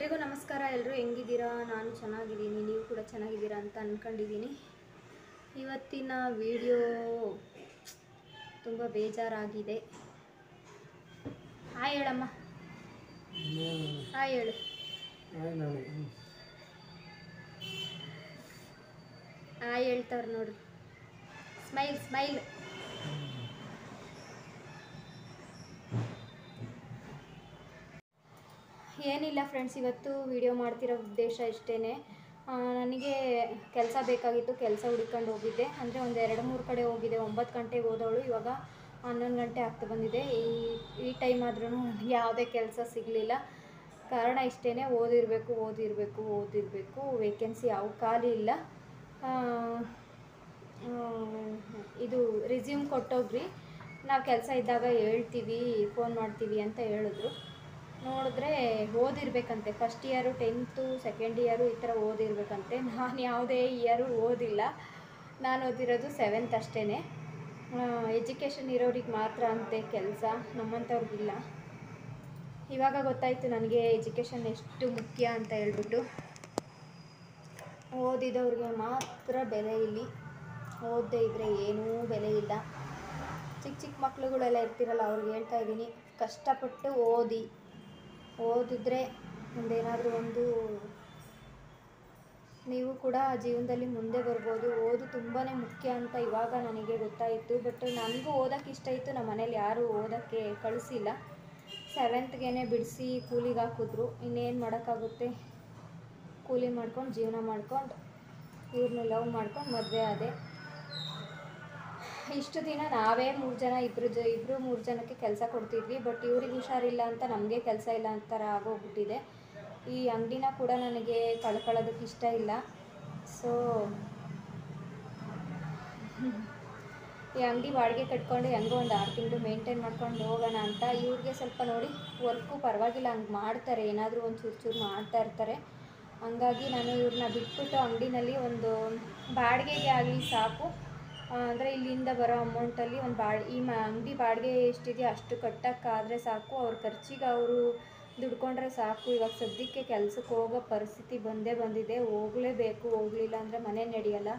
ಎಲ್ರಿಗೂ ನಮಸ್ಕಾರ. ಎಲ್ಲರೂ ಹೆಂಗಿದ್ದೀರಾ? ನಾನು ಚೆನ್ನಾಗಿದ್ದೀನಿ, ನೀವು ಕೂಡ ಚೆನ್ನಾಗಿದ್ದೀರಾ ಅಂತ ಅಂದ್ಕೊಂಡಿದ್ದೀನಿ. ಇವತ್ತಿನ ವಿಡಿಯೋ ತುಂಬ ಬೇಜಾರಾಗಿದೆ. ಹಾಯ್ ಹೇಳಮ್ಮ. ಹಾಯ್ ಹೇಳು. ಹಾಯ್ ಹೇಳ್ತಾವ್ರು ನೋಡ್ರಿ. Smile smile. ಏನಿಲ್ಲ ಫ್ರೆಂಡ್ಸ್, ಇವತ್ತು ವಿಡಿಯೋ ಮಾಡ್ತಿರೋ ಉದ್ದೇಶ ಇಷ್ಟೇ. ನನಗೆ ಕೆಲಸ ಬೇಕಾಗಿತ್ತು, ಕೆಲಸ ಹುಡ್ಕೊಂಡು ಹೋಗಿದ್ದೆ. ಅಂದರೆ ಒಂದು 2-3 ಕಡೆ ಹೋಗಿದ್ದೆ. 9 ಗಂಟೆಗೆ ಹೋದವಳು ಇವಾಗ 11 ಗಂಟೆ ಆಗ್ತಾ ಬಂದಿದೆ. ಈ ಟೈಮ್ ಆದ್ರೂ ನನಗೆ ಯಾವುದೇ ಕೆಲಸ ಸಿಗಲಿಲ್ಲ. ಕಾರಣ ಇಷ್ಟೇ, ಓದಿರಬೇಕು. ವೇಕೆನ್ಸಿ ಯಾವ ಖಾಲಿ ಇಲ್ಲ. ಇದು ರಿಸ್ಯೂಮ್ ಕೊಟ್ಟೋಗ್ರಿ, ನಾವು ಕೆಲಸ ಇದ್ದಾಗ ಹೇಳ್ತೀವಿ, ಫೋನ್ ಮಾಡ್ತೀವಿ ಅಂತ ಹೇಳಿದ್ರು. ನೋಡಿದ್ರೆ ಓದಿರ್ಬೇಕಂತೆ. First year 10th, second year ಈ ಥರ ಓದಿರ್ಬೇಕಂತೆ. ನಾನು ಯಾವುದೇ ಇಯರು ಓದಿಲ್ಲ. ನಾನು ಓದಿರೋದು 7th ಅಷ್ಟೇ. ಎಜುಕೇಷನ್ ಇರೋರಿಗೆ ಮಾತ್ರ ಅಂತೆ ಕೆಲಸ, ನಮ್ಮಂಥವ್ರಿಗಿಲ್ಲ. ಇವಾಗ ಗೊತ್ತಾಯಿತು ನನಗೆ ಎಜುಕೇಷನ್ ಎಷ್ಟು ಮುಖ್ಯ ಅಂತ ಹೇಳ್ಬಿಟ್ಟು. ಓದಿದವ್ರಿಗೆ ಮಾತ್ರ ಬೆಲೆ ಇಲ್ಲಿ, ಓದದೇ ಇದ್ದರೆ ಏನೂ ಬೆಲೆ ಇಲ್ಲ. ಚಿಕ್ಕ ಮಕ್ಳುಗಳೆಲ್ಲ ಇರ್ತಿರಲ್ಲ, ಅವ್ರಿಗೆ ಹೇಳ್ತಾ ಇದ್ದೀನಿ, ಕಷ್ಟಪಟ್ಟು ಓದಿದ್ರೆ ಒಂದೇನಾದರೂ ಒಂದು ನೀವು ಕೂಡ ಜೀವನದಲ್ಲಿ ಮುಂದೆ ಬರ್ಬೋದು. ಓದು ತುಂಬಾ ಮುಖ್ಯ ಅಂತ ಇವಾಗ ನನಗೆ ಗೊತ್ತಾಯಿತು. ಬಟ್ ನನಗೂ ಓದೋಕ್ಕೆ ಇಷ್ಟ ಇತ್ತು. ನಮ್ಮ ಮನೇಲಿ ಯಾರೂ ಓದೋಕ್ಕೆ ಕಳಿಸಿಲ್ಲ. 7th ಬಿಡಿಸಿ ಕೂಲಿಗೆ ಹಾಕಿದ್ರು. ಇನ್ನೇನು ಮಾಡೋಕ್ಕಾಗುತ್ತೆ? ಕೂಲಿ ಮಾಡ್ಕೊಂಡು ಜೀವನ ಮಾಡ್ಕೊಂಡು ಇವ್ರನ್ನ ಲವ್ ಮಾಡ್ಕೊಂಡು ಮದುವೆ ಆದೆ. ಇಷ್ಟು ದಿನ ನಾವೇ 3 ಜನ, ಇಬ್ಬರು 3 ಜನಕ್ಕೆ ಕೆಲಸ ಕೊಡ್ತಿದ್ವಿ. ಬಟ್ ಇವ್ರಿಗೆ ಹುಷಾರಿಲ್ಲ ಅಂತ ನಮಗೆ ಕೆಲಸ ಇಲ್ಲ ಅಂತಾರ ಆಗೋಗ್ಬಿಟ್ಟಿದೆ. ಈ ಅಂಗಡಿನ ಕೂಡ ನನಗೆ ಕಳ್ಕೊಳ್ಳೋದಕ್ಕೆ ಇಷ್ಟ ಇಲ್ಲ. ಸೊ ಈ ಅಂಗಡಿ ಬಾಡಿಗೆ ಕಟ್ಕೊಂಡು ಹೆಂಗೋ ಒಂದು 6 ತಿಂಗಳು ಮೇಂಟೈನ್ ಮಾಡ್ಕೊಂಡು ಹೋಗೋಣ ಅಂತ. ಇವ್ರಿಗೆ ಸ್ವಲ್ಪ ನೋಡಿ ವರ್ಕು ಪರವಾಗಿಲ್ಲ, ಹಂಗೆ ಮಾಡ್ತಾರೆ, ಏನಾದರೂ ಒಂದು ಚೂರು ಮಾಡ್ತಾ ಇರ್ತಾರೆ. ಹಂಗಾಗಿ ನಾನು ಇವ್ರನ್ನ ಬಿಟ್ಬಿಟ್ಟು ಅಂಗಡಿನಲ್ಲಿ ಒಂದು ಬಾಡಿಗೆಗೆ ಆಗಲಿ ಸಾಕು, ಅಂದರೆ ಇಲ್ಲಿಂದ ಬರೋ ಅಮೌಂಟಲ್ಲಿ ಒಂದು ಈ ಅಂಗಡಿ ಬಾಡಿಗೆ ಎಷ್ಟಿದೆಯೋ ಅಷ್ಟು ಕಟ್ಟೋಕ್ಕಾದರೆ ಸಾಕು. ಅವ್ರ ಖರ್ಚಿಗೆ ಅವರು ದುಡ್ಕೊಂಡ್ರೆ ಸಾಕು. ಇವಾಗ ಸದ್ಯಕ್ಕೆ ಕೆಲಸಕ್ಕೆ ಹೋಗೋ ಪರಿಸ್ಥಿತಿ ಬಂದಿದೆ. ಹೋಗಲೇಬೇಕು, ಹೋಗಲಿಲ್ಲ ಅಂದರೆ ಮನೆ ನಡೆಯಲ್ಲ.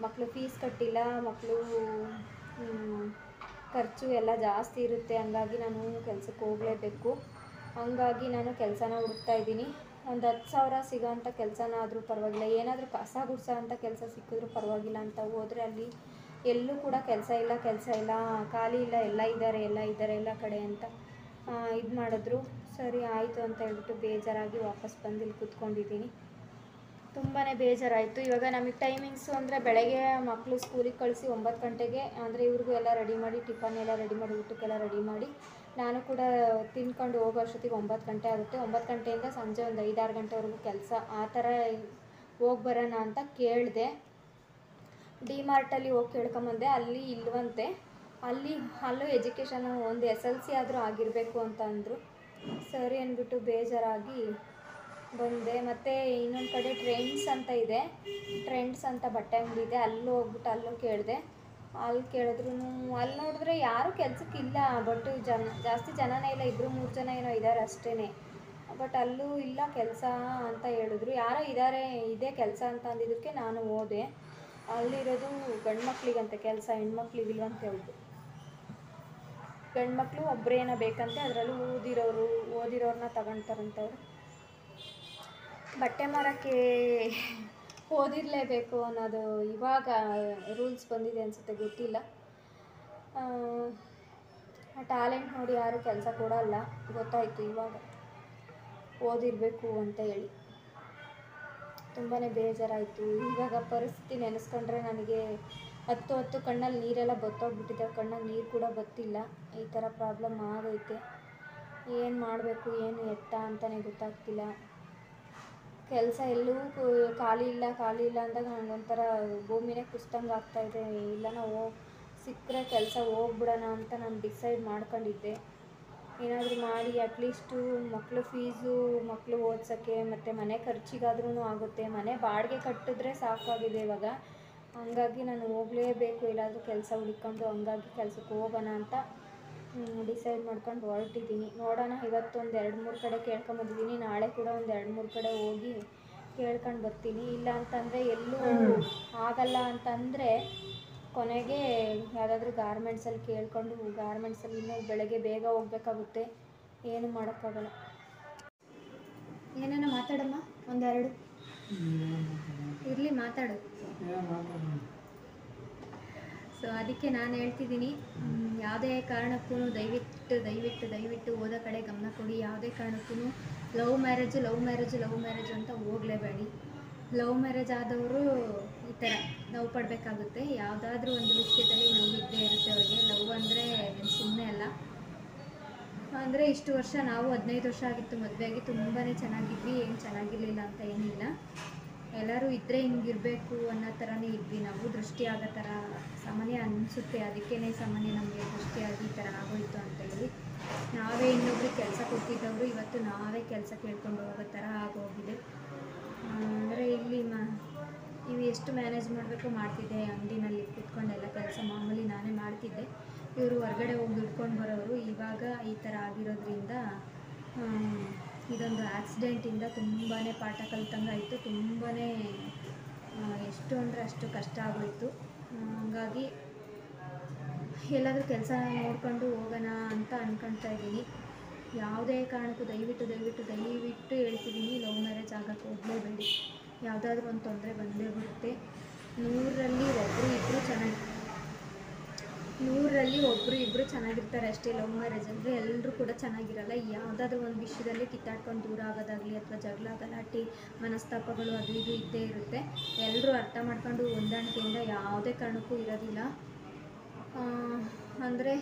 ಮಕ್ಕಳು ಫೀಸ್ ಕಟ್ಟಿಲ್ಲ, ಮಕ್ಕಳು ಖರ್ಚು ಎಲ್ಲ ಜಾಸ್ತಿ ಇರುತ್ತೆ. ಹಂಗಾಗಿ ನಾನು ಕೆಲಸಕ್ಕೆ ಹೋಗಲೇಬೇಕು. ಹಂಗಾಗಿ ನಾನು ಕೆಲಸನ ಹುಡುಕ್ತಾ ಇದ್ದೀನಿ. ಒಂದು 10,000 ಸಿಗೋಂಥ ಕೆಲಸನ ಆದರೂ ಪರವಾಗಿಲ್ಲ, ಏನಾದರೂ ಕಸ ಗುಡ್ಸೋ ಅಂಥ ಕೆಲಸ ಸಿಕ್ಕಿದ್ರೂ ಪರವಾಗಿಲ್ಲ ಅಂತ ಹೋದರೆ ಅಲ್ಲಿ ಎಲ್ಲೂ ಕೂಡ ಕೆಲಸ ಇಲ್ಲ, ಖಾಲಿ ಇಲ್ಲ, ಎಲ್ಲ ಇದ್ದಾರೆ ಎಲ್ಲ ಕಡೆ ಅಂತ ಇದು ಮಾಡಿದ್ರು. ಸರಿ ಆಯಿತು ಅಂತ ಹೇಳ್ಬಿಟ್ಟು ಬೇಜಾರಾಗಿ ವಾಪಸ್ ಬಂದು ಇಲ್ಲಿ ಕೂತ್ಕೊಂಡಿದ್ದೀನಿ. ತುಂಬಾ ಬೇಜಾರಾಯಿತು. ಇವಾಗ ನಮಗೆ ಟೈಮಿಂಗ್ಸು ಅಂದರೆ ಬೆಳಗ್ಗೆ ಮಕ್ಕಳು ಸ್ಕೂಲಿಗೆ ಕಳಿಸಿ 9 ಗಂಟೆಗೆ, ಅಂದರೆ ಇವ್ರಿಗೂ ಎಲ್ಲ ರೆಡಿ ಮಾಡಿ, ಟಿಫನ್ ಎಲ್ಲ ರೆಡಿ ಮಾಡಿ, ಊಟಕ್ಕೆಲ್ಲ ರೆಡಿ ಮಾಡಿ, ನಾನು ಕೂಡ ತಿನ್ಕೊಂಡು ಹೋಗೋ ಅಷ್ಟೊತ್ತಿಗೆ 9 ಗಂಟೆ ಆಗುತ್ತೆ. 9 ಗಂಟೆಯಿಂದ ಸಂಜೆ ಒಂದು 5-6 ಗಂಟೆವರೆಗೂ ಕೆಲಸ. ಆ ಥರ ಹೋಗಿ ಬರೋಣ ಅಂತ ಕೇಳಿದೆ. ಡಿಮಾರ್ಟಲ್ಲಿ ಹೋಗಿ ಕೇಳ್ಕೊಂಬಂದೆ. ಅಲ್ಲಿ ಇಲ್ವಂತೆ. ಅಲ್ಲೂ ಎಜುಕೇಷನು ಒಂದು SLC ಆದರೂ ಆಗಿರಬೇಕು ಅಂತ ಅಂದರು. ಸರಿ ಅಂದ್ಬಿಟ್ಟು ಬೇಜಾರಾಗಿ ಬಂದೆ. ಮತ್ತು ಇನ್ನೊಂದು ಕಡೆ ಟ್ರೆಂಡ್ಸ್ ಅಂತ ಇದೆ, ಟ್ರೆಂಡ್ಸ್ ಅಂತ ಬಟ್ಟೆ ಅಂಗಡಿ ಇದೆ. ಅಲ್ಲೂ ಕೇಳಿದೆ. ಅಲ್ಲಿ ಕೇಳಿದ್ರು ಅಲ್ಲಿ ನೋಡಿದ್ರೆ ಯಾರೂ ಕೆಲಸಕ್ಕಿಲ್ಲ. ಬಟ್ ಜಾಸ್ತಿ ಜನನೇ ಇಲ್ಲ, 2-3 ಜನ ಏನೋ ಇದ್ದಾರೆ ಅಷ್ಟೇ. ಬಟ್ ಅಲ್ಲೂ ಇಲ್ಲ ಕೆಲಸ ಅಂತ ಹೇಳಿದ್ರು. ಯಾರೋ ಇದೆ ಕೆಲಸ ಅಂತ ಅಂದಿದ್ದಕ್ಕೆ ನಾನು ಹೋದೆ. ಅಲ್ಲಿರೋದು ಗಂಡು ಮಕ್ಳಿಗಂತೆ ಕೆಲಸ, ಹೆಣ್ಮಕ್ಳಿಗಿಲ್ವಂತ ಹೇಳಿದ್ರು. ಗಂಡು ಮಕ್ಕಳು ಒಬ್ಬರೇನೋ ಬೇಕಂತೆ, ಅದರಲ್ಲೂ ಓದಿರೋರನ್ನ ತಗೊಳ್ತಾರಂತವ್ರು. ಬಟ್ಟೆ ಮಾರೋಕ್ಕೆ ಓದಿರಲೇಬೇಕು ಅನ್ನೋದು ಇವಾಗ ರೂಲ್ಸ್ ಬಂದಿದೆ ಅನಿಸುತ್ತೆ, ಗೊತ್ತಿಲ್ಲ. ಟ್ಯಾಲೆಂಟ್ ನೋಡಿ ಯಾರು ಕೆಲಸ ಕೊಡಲ್ಲ, ಗೊತ್ತಾಯಿತು ಇವಾಗ, ಓದಿರಬೇಕು ಅಂತ ಹೇಳಿ. ತುಂಬಾ ಬೇಜಾರಾಯಿತು. ಇವಾಗ ಪರಿಸ್ಥಿತಿ ನೆನೆಸ್ಕೊಂಡ್ರೆ ನನಗೆ ಹತ್ತು ಕಣ್ಣಲ್ಲಿ ನೀರೆಲ್ಲ ಬತ್ತೋಗ್ಬಿಟ್ಟಿದೆ. ಕಣ್ಣಲ್ಲಿ ನೀರು ಕೂಡ ಬತ್ತಿಲ್ಲ. ಈ ಥರ ಪ್ರಾಬ್ಲಮ್ ಆಗೈತೆ. ಏನು ಮಾಡಬೇಕು, ಏನು ಎತ್ತ ಅಂತಲೇ ಗೊತ್ತಾಗ್ತಿಲ್ಲ. ಕೆಲಸ ಎಲ್ಲೂ ಖಾಲಿ ಇಲ್ಲ ಅಂದಾಗ ನನಗೊಂಥರ ಭೂಮಿನೇ ಕುಸ್ದಂಗೆ ಆಗ್ತಾಯಿದೆ. ಇಲ್ಲ ನಾವು ಸಿಕ್ಕರೆ ಕೆಲಸ ಹೋಗ್ಬಿಡೋಣ ಅಂತ ನಾನು ಡಿಸೈಡ್ ಮಾಡ್ಕೊಂಡಿದ್ದೆ. ಏನಾದರೂ ಮಾಡಿ ಅಟ್ಲೀಸ್ಟು ಮಕ್ಕಳು ಫೀಸು, ಮಕ್ಕಳು ಓದ್ಸೋಕ್ಕೆ ಮತ್ತು ಮನೆ ಖರ್ಚಿಗಾದ್ರೂ ಆಗುತ್ತೆ. ಮನೆ ಬಾಡಿಗೆ ಕಟ್ಟಿದ್ರೆ ಸಾಕಾಗಿದೆ ಇವಾಗ. ಹಂಗಾಗಿ ನಾನು ಹೋಗಲೇಬೇಕು, ಎಲ್ಲಾದರೂ ಕೆಲಸ ಹುಡ್ಕೊಂಡು. ಹಂಗಾಗಿ ಕೆಲಸಕ್ಕೆ ಹೋಗೋಣ ಅಂತ ಡಿಸೈಡ್ ಮಾಡ್ಕೊಂಡು ಹೊರಟಿದ್ದೀನಿ. ನೋಡೋಣ, ಇವತ್ತು ಒಂದು 2-3 ಕಡೆ ಕೇಳ್ಕೊಂಬಂದಿದ್ದೀನಿ. ನಾಳೆ ಕೂಡ ಒಂದು 2-3 ಕಡೆ ಹೋಗಿ ಕೇಳ್ಕೊಂಡು ಬರ್ತೀನಿ. ಇಲ್ಲ ಅಂತಂದರೆ ಎಲ್ಲೂ ಆಗಲ್ಲ ಅಂತಂದರೆ ಕೊನೆಗೆ ಯಾವುದಾದ್ರೂ ಗಾರ್ಮೆಂಟ್ಸಲ್ಲಿ ಕೇಳ್ಕೊಂಡು, ಗಾರ್ಮೆಂಟ್ಸಲ್ಲಿ ಇನ್ನೂ ಬೆಳಗ್ಗೆ ಬೇಗ ಹೋಗ್ಬೇಕಾಗುತ್ತೆ, ಏನು ಮಾಡೋಕ್ಕಾಗಲ್ಲ. ಏನೇನೋ ಮಾತಾಡಮ್ಮ, ಒಂದೆರಡು ಇರಲಿ ಮಾತಾಡು. ಸೊ ಅದಕ್ಕೆ ನಾನು ಹೇಳ್ತಿದ್ದೀನಿ, ಯಾವುದೇ ಕಾರಣಕ್ಕೂ ದಯವಿಟ್ಟು ಓದೋ ಕಡೆ ಗಮನ ಕೊಡಿ. ಯಾವುದೇ ಕಾರಣಕ್ಕೂ ಲವ್ ಮ್ಯಾರೇಜ್ ಅಂತ ಹೋಗಲೇಬೇಡಿ. ಲವ್ ಮ್ಯಾರೇಜ್ ಆದವರು ಈ ಥರ ನೋವು ಪಡಬೇಕಾಗುತ್ತೆ. ಯಾವುದಾದ್ರೂ ಒಂದು ವಿಷಯದಲ್ಲಿ ನೋವು ಇದ್ದೇ ಇರುತ್ತೆ ಅವ್ರಿಗೆ. ಲವ್ ಅಂದರೆ ಸುಮ್ಮನೆ ಅಲ್ಲ. ಅಂದರೆ ಇಷ್ಟು ವರ್ಷ ನಾವು 15 ವರ್ಷ ಆಗಿತ್ತು ಮದುವೆಯಾಗಿ, ತುಂಬಾ ಚೆನ್ನಾಗಿದ್ವಿ, ಏನು ಚೆನ್ನಾಗಿರಲಿಲ್ಲ ಅಂತ ಏನಿಲ್ಲ. ಎಲ್ಲರೂ ಇದ್ದರೆ ಹಿಂಗಿರಬೇಕು ಅನ್ನೋ ಥರನೇ ಇದ್ವಿ ನಾವು. ದೃಷ್ಟಿ ಆಗೋ ಥರ ಸಾಮಾನ್ಯ ಅನಿಸುತ್ತೆ, ಅದಕ್ಕೇ ಸಾಮಾನ್ಯ ನಮಗೆ ದೃಷ್ಟಿಯಾಗಿ ಈ ಥರ ಆಗೋಯ್ತು ಅಂತ ಹೇಳಿ. ನಾವೇ ಇನ್ನೊಬ್ರಿಗೆ ಕೆಲಸ ಕೊಟ್ಟಿದ್ದವರು ಇವತ್ತು ನಾವೇ ಕೆಲಸ ಕೇಳ್ಕೊಂಡು ಹೋಗೋ ಥರ ಆಗೋಗಿದೆ. ಅಂದರೆ ಇಲ್ಲಿ ಇವು ಎಷ್ಟು ಮ್ಯಾನೇಜ್ ಮಾಡಬೇಕು ಮಾಡ್ತಿದ್ದೆ. ಅಂಗಡಿನಲ್ಲಿ ಕೂತ್ಕೊಂಡೆಲ್ಲ ಕೆಲಸ ಮಾಮೂಲಿ ನಾನೇ ಮಾಡ್ತಿದ್ದೆ. ಇವರು ಹೊರಗಡೆ ಹೋಗಿ ದುಡ್ಕೊಂಡು ಬರೋರು. ಇವಾಗ ಈ ಥರ ಆಗಿರೋದ್ರಿಂದ ಇದೊಂದು ಆಕ್ಸಿಡೆಂಟಿಂದ ತುಂಬಾ ಪಾಠ ಕಲಿತಂಗಾಯಿತು. ತುಂಬಾ ಎಷ್ಟು ಅಂದರೆ ಅಷ್ಟು ಕಷ್ಟ ಆಗೋಯಿತು. ಹಾಗಾಗಿ ಎಲ್ಲಾದರೂ ಕೆಲಸ ನೋಡ್ಕೊಂಡು ಹೋಗೋಣ ಅಂತ ಅಂದ್ಕೊಳ್ತಾ ಇದ್ದೀನಿ. ಯಾವುದೇ ಕಾರಣಕ್ಕೂ ದಯವಿಟ್ಟು ಹೇಳ್ತಿದ್ದೀನಿ, ಲವ್ ಮ್ಯಾರೇಜ್ ಆಗೋಕ್ಕೆ ಹೋಗಲೇಬೇಡಿ. ಯಾವುದಾದ್ರೂ ಒಂದು ತೊಂದರೆ ಬಂದೇ ಬರುತ್ತೆ. 100ರಲ್ಲಿ ಒಬ್ಬರು ಇಬ್ಬರು ಚೆನ್ನಾಗಿರ್ತಾರೆ ಅಷ್ಟೇ. ಲವ್ ಮ್ಯಾರೇಜ್ ಅಂದರೆ ಎಲ್ಲರೂ ಕೂಡ ಚೆನ್ನಾಗಿರಲ್ಲ. ಯಾವುದಾದ್ರೂ ಒಂದು ವಿಷಯದಲ್ಲಿ ಕಿತ್ತಾಡ್ಕೊಂಡು ದೂರ ಆಗೋದಾಗಲಿ ಅಥವಾ ಜಗಳ ಗಲಾಟೆ ಮನಸ್ತಾಪಗಳು ಅದು ಇದು ಇದ್ದೇ ಇರುತ್ತೆ. ಎಲ್ಲರೂ ಅರ್ಥ ಮಾಡ್ಕೊಂಡು ಹೊಂದಾಣಿಕೆಯಿಂದ ಯಾವುದೇ ಕಾರಣಕ್ಕೂ ಇರೋದಿಲ್ಲ. ಅಂದರೆ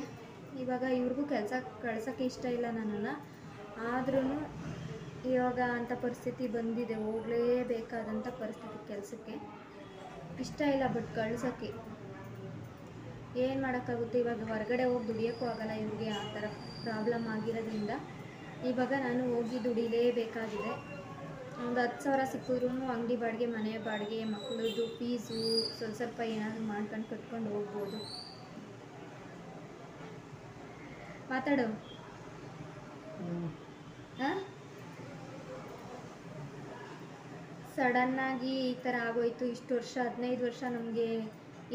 ಇವಾಗ ಇವ್ರಿಗೂ ಕೆಲಸ ಕಳ್ಸೋಕ್ಕೆ ಇಷ್ಟ ಇಲ್ಲ ನನ್ನನ್ನು, ಆದ್ರೂ ಇವಾಗ ಅಂಥ ಪರಿಸ್ಥಿತಿ ಬಂದಿದೆ. ಹೋಗಲೇಬೇಕಾದಂಥ ಪರಿಸ್ಥಿತಿ. ಕೆಲಸಕ್ಕೆ ಇಷ್ಟ ಇಲ್ಲ, ಬಟ್ ಕಳ್ಸೋಕ್ಕೆ ಏನು ಮಾಡೋಕ್ಕಾಗುತ್ತೆ. ಇವಾಗ ಹೊರಗಡೆ ಹೋಗಿ ದುಡಿಯೋಕ್ಕೂ ಆಗಲ್ಲ ಇವ್ರಿಗೆ, ಆ ಥರ ಪ್ರಾಬ್ಲಮ್ ಆಗಿರೋದ್ರಿಂದ ಇವಾಗ ನಾನು ಹೋಗಿ ದುಡಿಲೇಬೇಕಾಗಿದೆ. ಒಂದು 10,000 ಸಿಕ್ಕಿದ್ರೂ ಅಂಗಡಿ ಬಾಡಿಗೆ, ಮನೆ ಬಾಡಿಗೆ, ಮಕ್ಕಳದ್ದು ಫೀಸು ಸ್ವಲ್ಪ ಏನಾದರೂ ಮಾಡ್ಕೊಂಡು ಕಟ್ಕೊಂಡು ಹೋಗ್ಬೋದು. ಮಾತಾಡು. ಸಡನ್ನಾಗಿ ಈ ಥರ ಆಗೋಯ್ತು. ಇಷ್ಟು ವರ್ಷ 15 ವರ್ಷ ನಮಗೆ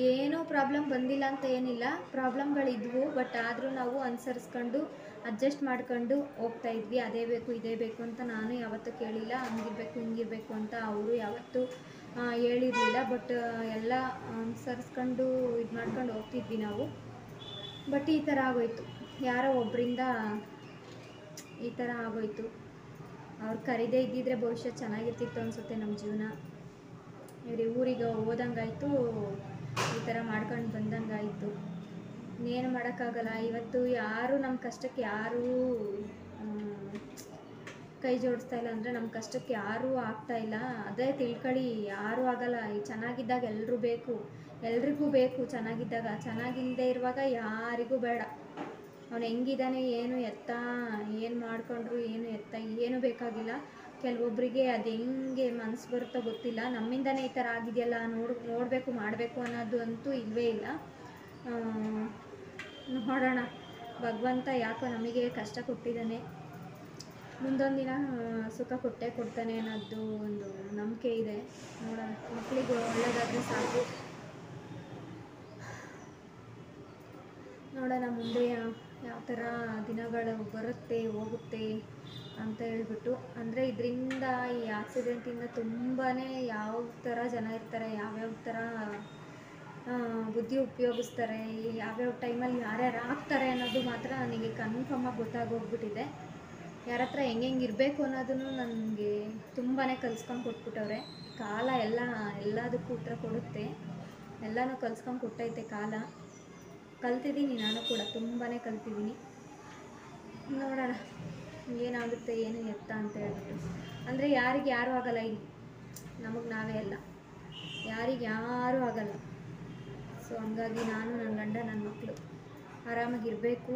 ಏನೂ ಪ್ರಾಬ್ಲಮ್ ಬಂದಿಲ್ಲ ಅಂತ ಏನಿಲ್ಲ, ಪ್ರಾಬ್ಲಮ್ಗಳಿದ್ವು. ಬಟ್ ಆದರೂ ನಾವು ಅನುಸರಿಸ್ಕೊಂಡು ಅಡ್ಜಸ್ಟ್ ಮಾಡ್ಕೊಂಡು ಹೋಗ್ತಾ ಇದ್ವಿ. ಅದೇ ಬೇಕು ಇದೇ ಬೇಕು ಅಂತ ನಾನು ಯಾವತ್ತೂ ಕೇಳಿಲ್ಲ. ಹಂಗಿರಬೇಕು ಹಿಂಗಿರಬೇಕು ಅಂತ ಅವರು ಯಾವತ್ತೂ ಹೇಳಿರಲಿಲ್ಲ. ಬಟ್ ಎಲ್ಲ ಅನುಸರಿಸ್ಕೊಂಡು ಇದು ಮಾಡ್ಕೊಂಡು ಹೋಗ್ತಿದ್ವಿ ನಾವು. ಬಟ್ ಈ ಥರ ಆಗೋಯ್ತು, ಯಾರೋ ಒಬ್ಬರಿಂದ ಈ ಥರ ಆಗೋಯ್ತು. ಅವ್ರು ಕರೀದೇ ಇದ್ದಿದ್ರೆ ಭವಿಷ್ಯ ಚೆನ್ನಾಗಿರ್ತಿತ್ತು ಅನಿಸುತ್ತೆ ನಮ್ಮ ಜೀವನ. ಇವ್ರು ಊರಿಗೆ ಹೋದಂಗಾಯಿತು, ಈ ಥರ ಮಾಡ್ಕೊಂಡು ಬಂದಂಗಾಯಿತು. ಇನ್ನೇನು ಮಾಡೋಕ್ಕಾಗಲ್ಲ. ಇವತ್ತು ಯಾರು ನಮ್ಮ ಕಷ್ಟಕ್ಕೆ ಯಾರೂ ಕೈ ಜೋಡಿಸ್ತಾ ಇಲ್ಲ ಅಂದರೆ ನಮ್ಮ ಕಷ್ಟಕ್ಕೆ ಯಾರೂ ಆಗ್ತಾಯಿಲ್ಲ. ಅದೇ ತಿಳ್ಕೊಳ್ಳಿ, ಯಾರೂ ಆಗಲ್ಲ. ಚೆನ್ನಾಗಿದ್ದಾಗ ಎಲ್ಲರೂ ಬೇಕು, ಎಲ್ರಿಗೂ ಬೇಕು. ಚೆನ್ನಾಗಿದ್ದಾಗ, ಚೆನ್ನಾಗಿಲ್ಲದೆ ಇರುವಾಗ ಯಾರಿಗೂ ಬೇಡ. ಅವನು ಹೆಂಗಿದ್ದಾನೆ, ಏನು ಎತ್ತ, ಏನು ಮಾಡಿಕೊಂಡ್ರು ಏನು ಎತ್ತ, ಏನೂ ಬೇಕಾಗಿಲ್ಲ. ಕೆಲವೊಬ್ಬರಿಗೆ ಅದು ಹೆಂಗೆ ಮನಸ್ಸು ಬರುತ್ತೋ ಗೊತ್ತಿಲ್ಲ. ನಮ್ಮಿಂದನೇ ಈ ಥರ ಆಗಿದೆಯಲ್ಲ, ನೋಡಬೇಕು ಮಾಡಬೇಕು ಅನ್ನೋದು ಅಂತೂ ಇಲ್ಲವೇ ಇಲ್ಲ. ನೋಡೋಣ, ಭಗವಂತ ಯಾಕೋ ನಮಗೆ ಕಷ್ಟ ಕೊಟ್ಟಿದ್ದಾನೆ, ಮುಂದೊಂದು ದಿನ ಸುಖ ಕೊಟ್ಟೇ ಕೊಡ್ತಾನೆ ಅನ್ನೋದು ಒಂದು ನಂಬಿಕೆ ಇದೆ. ನೋಡೋಣ, ಮಕ್ಕಳಿಗೆ ಒಳ್ಳೆಯದಾದರೆ ಸಾಕು. ನೋಡೋಣ ಮುಂದೆ ಯಾವ ಥರ ದಿನಗಳು ಬರುತ್ತೆ ಹೋಗುತ್ತೆ ಅಂತ ಹೇಳ್ಬಿಟ್ಟು. ಅಂದರೆ ಇದರಿಂದ, ಈ ಆಕ್ಸಿಡೆಂಟಿಂದ ತುಂಬಾ ಯಾವ ಥರ ಜನ ಇರ್ತಾರೆ, ಯಾವ್ಯಾವ ಥರ ಬುದ್ಧಿ ಉಪಯೋಗಿಸ್ತಾರೆ, ಯಾವ್ಯಾವ ಟೈಮಲ್ಲಿ ಯಾರ್ಯಾರು ಆಗ್ತಾರೆ ಅನ್ನೋದು ಮಾತ್ರ ನನಗೆ ಕನ್ಫರ್ಮಾಗಿ ಗೊತ್ತಾಗೋಗ್ಬಿಟ್ಟಿದೆ. ಯಾರ ಹತ್ರ ಹೆಂಗೆ ಇರಬೇಕು ಅನ್ನೋದನ್ನು ನನಗೆ ತುಂಬಾ ಕಲಿಸ್ಕೊಂಡು ಕೊಟ್ಬಿಟ್ಟವ್ರೆ. ಕಾಲ ಎಲ್ಲದಕ್ಕೂ ಉತ್ತರ ಕೊಡುತ್ತೆ. ಎಲ್ಲನೂ ಕಲಿಸ್ಕೊಂಡು ಕೊಟ್ಟೈತೆ ಕಾಲ. ಕಲ್ತಿದ್ದೀನಿ ನಾನು ಕೂಡ, ತುಂಬಾ ಕಲ್ತಿದ್ದೀನಿ. ನೋಡೋಣ ಏನಾಗುತ್ತೆ ಏನು ಎತ್ತ ಅಂತ ಹೇಳ್ಬಿಟ್ಟು. ಅಂದರೆ ಯಾರಿಗೆ ಯಾರೂ ಆಗಲ್ಲ ಇಲ್ಲಿ, ನಮಗೆ ನಾವೇ ಅಲ್ಲ, ಯಾರಿಗೆ ಯಾರೂ ಆಗಲ್ಲ. ಸೊ ಹಂಗಾಗಿ ನಾನು, ನನ್ನ ಗಂಡ, ನನ್ನ ಮಕ್ಕಳು ಆರಾಮಾಗಿರಬೇಕು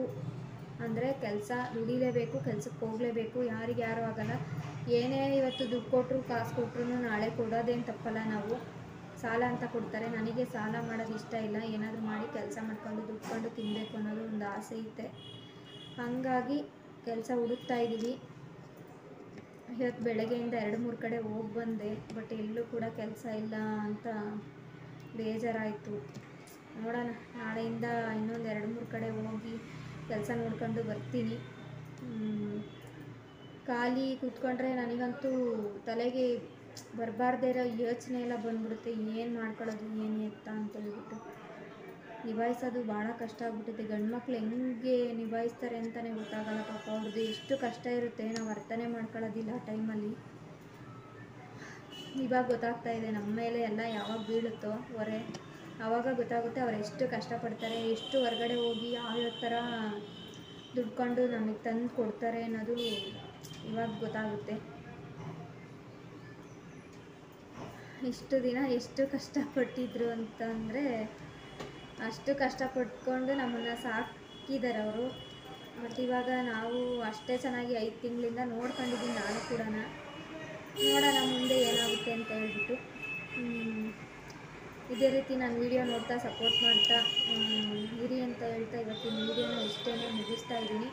ಅಂದರೆ ಕೆಲಸ ದುಡಿಲೇಬೇಕು, ಕೆಲಸಕ್ಕೆ ಹೋಗಲೇಬೇಕು. ಯಾರಿಗೆ ಯಾರೂ ಆಗಲ್ಲ. ಏನೇ ಇವತ್ತು ದುಡ್ಡು ಕೊಟ್ಟರು ಕಾಸು ಕೊಟ್ಟರು ನಾಳೆ ಕೊಡೋದೇನು ತಪ್ಪಲ್ಲ. ನಾವು ಸಾಲ ಅಂತ ಕೊಡ್ತಾರೆ, ನನಗೆ ಸಾಲ ಮಾಡೋದು ಇಷ್ಟ ಇಲ್ಲ. ಏನಾದರೂ ಮಾಡಿ ಕೆಲಸ ಮಾಡ್ಕೊಂಡು ದುಡ್ಕೊಂಡು ತಿನ್ನಬೇಕು ಅನ್ನೋದು ಒಂದು ಆಸೆ ಐತೆ. ಹಾಗಾಗಿ ಕೆಲಸ ಹುಡುಕ್ತಾ ಇದ್ದೀವಿ. ಇವತ್ತು ಬೆಳಗ್ಗೆಯಿಂದ 2-3 ಕಡೆ ಹೋಗಿ ಬಂದೆ, ಬಟ್ ಎಲ್ಲೂ ಕೂಡ ಕೆಲಸ ಇಲ್ಲ ಅಂತ ಬೇಜಾರಾಯಿತು. ನೋಡೋಣ, ನಾಳೆಯಿಂದ ಇನ್ನೊಂದು 2-3 ಕಡೆ ಹೋಗಿ ಕೆಲಸ ನೋಡ್ಕೊಂಡು ಬರ್ತೀನಿ. ಖಾಲಿ ಕೂತ್ಕೊಂಡ್ರೆ ನನಗಂತೂ ತಲೆಗೆ ಬರಬಾರ್ದೇ ಇರೋ ಯೋಚನೆ ಎಲ್ಲ ಬಂದ್ಬಿಡುತ್ತೆ. ಏನು ಮಾಡ್ಕೊಳ್ಳೋದು ಏನು ಎತ್ತ ಅಂತ ಹೇಳ್ಬಿಟ್ಟು ನಿಭಾಯಿಸೋದು ಭಾಳ ಕಷ್ಟ ಆಗ್ಬಿಟ್ಟಿದೆ. ಗಂಡು ಮಕ್ಳು ಹೆಂಗೆ ನಿಭಾಯಿಸ್ತಾರೆ ಅಂತಲೇ ಗೊತ್ತಾಗಲ್ಲ. ಪಾಪ ಅವ್ರದ್ದು ಎಷ್ಟು ಕಷ್ಟ ಇರುತ್ತೆ, ನಾವು ಅರ್ಥನೇ ಮಾಡ್ಕೊಳ್ಳೋದಿಲ್ಲ ಆ ಟೈಮಲ್ಲಿ. ಇವಾಗ ಗೊತ್ತಾಗ್ತಾ ಇದೆ ನಮ್ಮ ಮೇಲೆ ಎಲ್ಲ ಯಾವಾಗ ಬೀಳುತ್ತೋ ಹೊರೆ, ಆವಾಗ ಗೊತ್ತಾಗುತ್ತೆ ಅವ್ರು ಎಷ್ಟು ಕಷ್ಟಪಡ್ತಾರೆ, ಎಷ್ಟು ಹೊರಗಡೆ ಹೋಗಿ ಯಾವ್ಯಾವ ಥರ ದುಡ್ಕೊಂಡು ನಮಗೆ ತಂದು ಕೊಡ್ತಾರೆ ಅನ್ನೋದು ಇವಾಗ ಗೊತ್ತಾಗುತ್ತೆ. ಇಷ್ಟು ದಿನ ಎಷ್ಟು ಕಷ್ಟಪಟ್ಟಿದ್ರು ಅಂತಂದರೆ ಅಷ್ಟು ಕಷ್ಟಪಟ್ಕೊಂಡು ನಮ್ಮನ್ನು ಸಾಕಿದ್ದಾರೆ ಅವರು. ಮತ್ತು ಇವಾಗ ನಾವು ಅಷ್ಟೇ ಚೆನ್ನಾಗಿ 5 ತಿಂಗಳಿಂದ ನೋಡ್ಕೊಂಡಿದ್ದೀನಿ ನಾನು ಕೂಡ. ನೋಡೋಣ ಮುಂದೆ ಏನಾಗುತ್ತೆ ಅಂತ ಹೇಳ್ಬಿಟ್ಟು. ಇದೇ ರೀತಿ ನಾನು ವೀಡಿಯೋ ನೋಡ್ತಾ ಸಪೋರ್ಟ್ ಮಾಡ್ತಾ ಇರಿ ಅಂತ ಹೇಳ್ತಾ ಇವತ್ತಿನ ವೀಡಿಯೋನ ಇಷ್ಟೇ ಮುಗಿಸ್ತಾ ಇದ್ದೀನಿ.